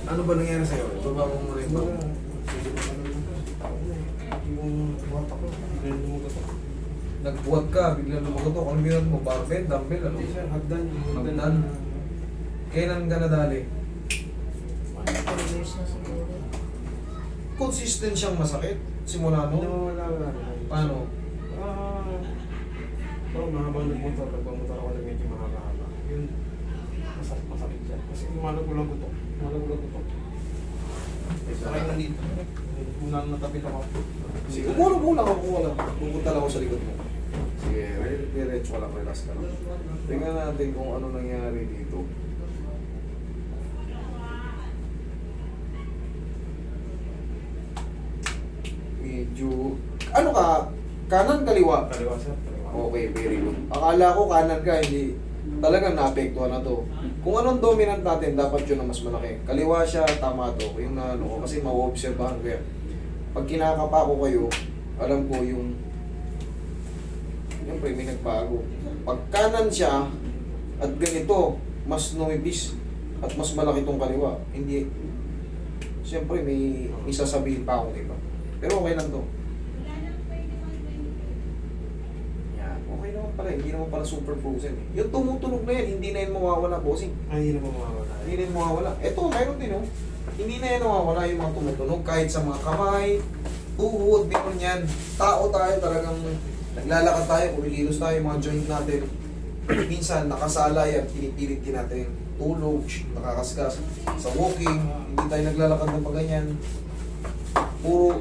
Ano ba nangyari sa'yo? Baba mo muna ito. Yung bata ko, biglang lumugatok. Nagbuhat ka, biglang lumagotok. Ano binat mo? Barbell, dumbbell, ano? Hindi sir, hagdan. Hagdan? Kailan ka nadali? 4 years na siguro. Consistent siyang masakit. Simula Ano, no? wala. Paano? Parang mahabang nagmotor ako na medyo mahaba-haba. Yun, masakit siya. Kasi lumalag-ulag ko to. Sakay na dito. Unang natapit ako. Sige, umulang ako kung wala. Pupunta lang ako sa likod mo. Sige, diretso ka lang, relax ka lang. Tingnan natin kung ano nangyari dito. Medyo... Ano ka? Kanan, kaliwa? Kaliwa sir, kaliwa. Okay, very good. Akala ko kanan ka, hindi. Talagang naapektuhan na to. Kung anong dominant natin, dapat yun na mas malaki. Kaliwa siya, tama to. Yung na ano ko, kasi ma-obserbahan ko yan. Pag kinakapa ko kayo, alam ko yung... Siyempre, may nagbago. Pag kanan siya, at ganito, mas numibis, at mas malaki tong kaliwa. Hindi... Siyempre, may sasabihin pa ako iba. Pero okay lang to. Yan, okay naman pala. Hindi naman pala super frozen eh. Yung tumutunog na yan, hindi na yan mawawala, bossing. Ay, hindi na po mawawala. Hindi na yan mawawala. Ito, mayroon din oh. Hindi na yan mawawala yung mga tumutunog kahit sa mga kamay, tuhod, bigyan yan. Tao tayo talagang naglalakad tayo, kumikilos tayo, yung mga joint natin. Minsan, nakasala yan, pinipilit din natin. Tulog, nakakaskas. Sa walking, hindi tayo naglalakad ng paganyan. Puro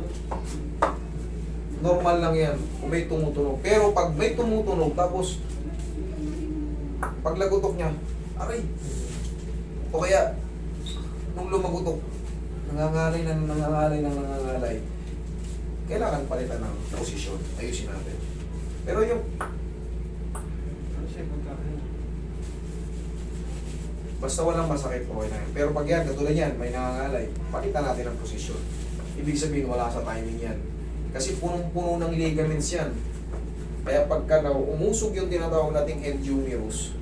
normal lang yan kung may tumutunog. Pero pag may tumutunog, tapos pag lagutok niya, aray! O kaya, nung lumagutok, nangangalay, kailangan palitan ng posisyon. Ayusin natin. Pero yung Ano siya, pagkain? basta walang masakit, okay na yan. Pero pag yan, katulad yan, may nangangalay, palitan natin ang posisyon. Ibig sabihin, wala sa timing yan. Kasi punong-puno ng ligaments yan. Kaya pagka umusog yung tinatawag nating end humerus,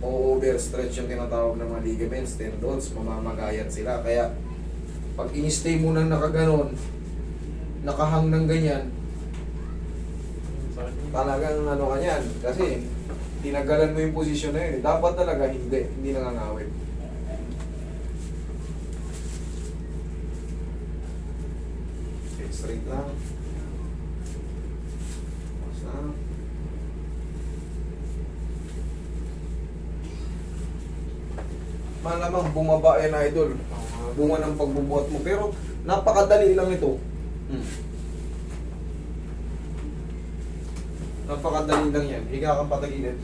o overstretch yung tinatawag ng mga ligaments, tendons, mamamagayan sila. Kaya pag in-stay mo nang nakaganon, nakahang ng ganyan, talagang ano ka yan. Kasi tinagalan mo yung posisyon na yun. Dapat talaga hindi nangangawit. Okay, straight lang. Basta. Malamang bumaba yan, idol. Bunga ng pagbubuhat mo. Pero napakadali lang ito. Napakadali lang yan. Higa kang patagilid.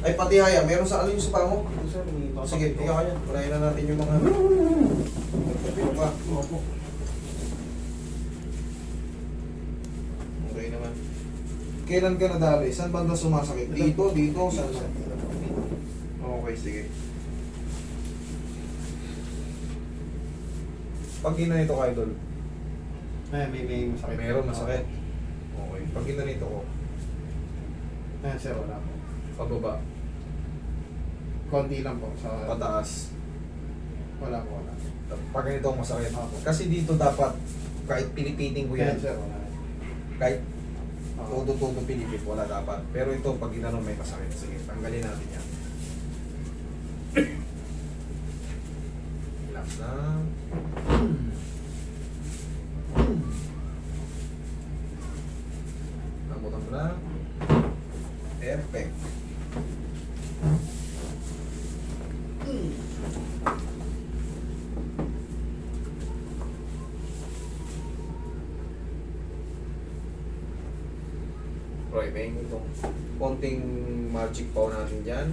Ay, pati haya. Meron sa ano yung sa paa mo? Ito sir, may tatak Sige, ito. higa ka yan. Palayan na natin yung mga... Pero ka. Opo. Okay naman. Kailan ka nadali? Saan banda sumasakit? Dito, saan? Okay, sige. Pag ginanito ka, idol, Ay, may masakit. meron masakit. Okay. Pag ginanito ko, Ayan sir, wala po. pababa, Konti lang po sa... pataas. Wala po, wala. Pag ganito ang masakit. Opo. Kasi dito dapat, kahit pilipitin ko yan, Ayan sir, wala. kahit Oo. todo pilipit, wala dapat. Pero ito, pag ginanong may masakit. Sige, tanggalin natin yan. Relax lang. Lambutan mo lang. Perfect. Roy, may itong konting magic pa natin dyan.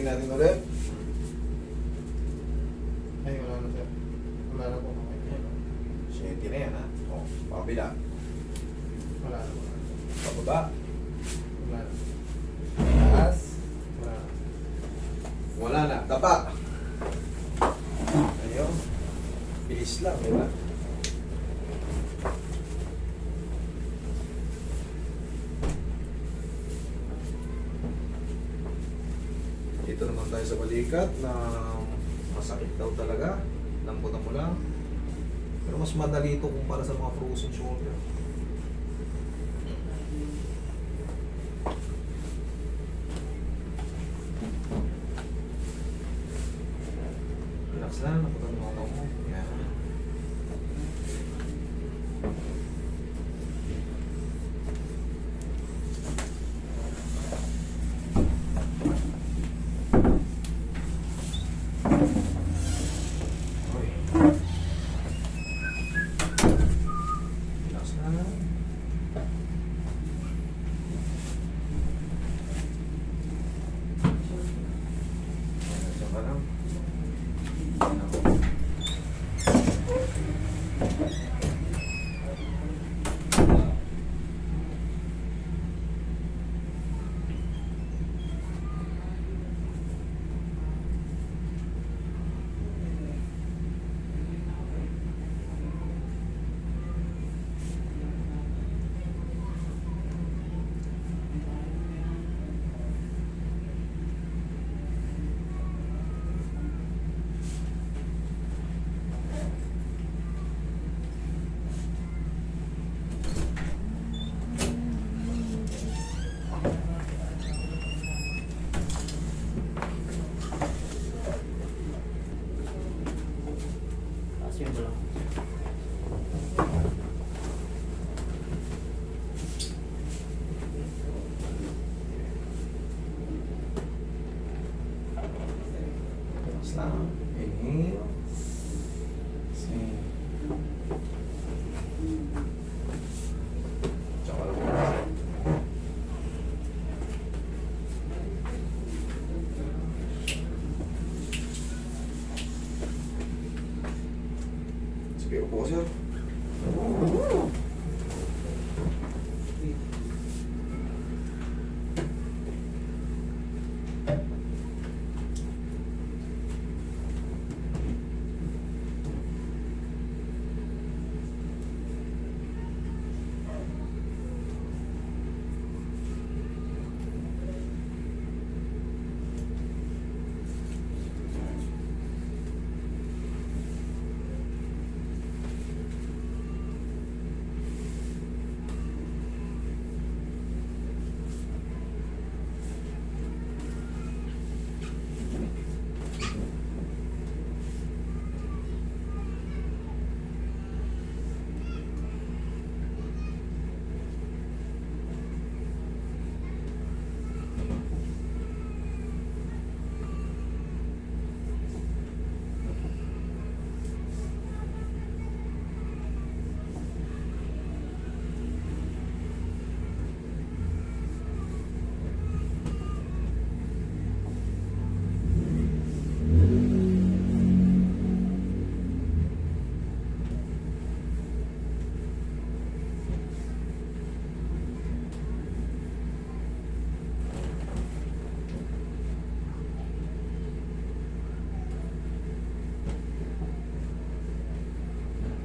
natin ulit. Ay, wala na sir. Wala na po. Siyente na yan ha. O, pakabila. Wala na. Wala na. Pababa. Wala na. Taas. Wala na. Wala na. Tapak. Ayun. Bilis lang, di ba? Dito naman tayo sa balikat na masakit daw talaga. Lambutan mo lang. Pero mas madali ito kumpara sa mga frozen shoulder. Relax lang, naputan mo ako mo. Yan. Okay. Relax lang. Diyan ka lang. Taas yung lang. Relax lang. Inhale. Exhale. Tsaka lang. Sige po, sir.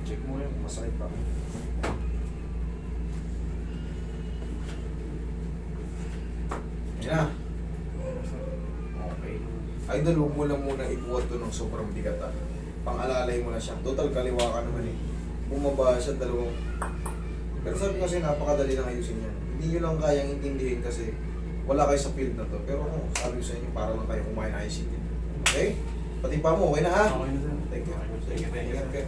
Check mo yun, masakit pa. Yan na. Okay. Idol, huwag mo lang muna ibuhat to ng sobrang bigat ha. Pang-alalay mo na siya. Total, kaliwa ka naman eh. Bumaba siya, dalawang... Pero sabi ko kasi napakadali lang ayusin yan. Hindi nyo lang kayang intindihin kasi wala kayo sa field na to. Pero kung sabi ko sa inyo, para lang kayo kumain ICT. Okay? Pati pa mo, okay na ha? Okay na sir. Thank you. Thank you. Ingat kayo.